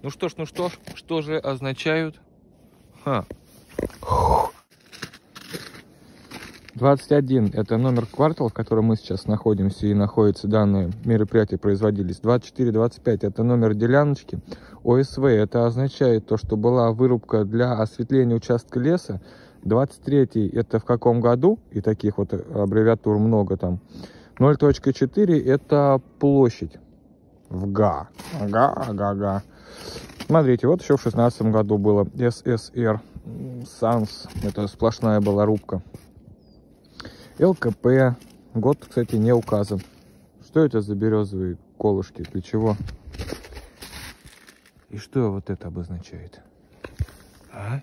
Ну что ж, что же означают? 21 это номер квартала, в котором мы сейчас находимся и находятся данные мероприятия производились. 24-25 это номер деляночки. ОСВ это означает то, что была вырубка для осветления участка леса. 23 это в каком году, и таких вот аббревиатур много там. 0.4 это площадь в га. Га. Смотрите, вот еще в 16 году было ССР САНС, это сплошная была рубка. ЛКП, год, кстати, не указан. Что это за березовые колышки, для чего? И что вот это обозначает? А?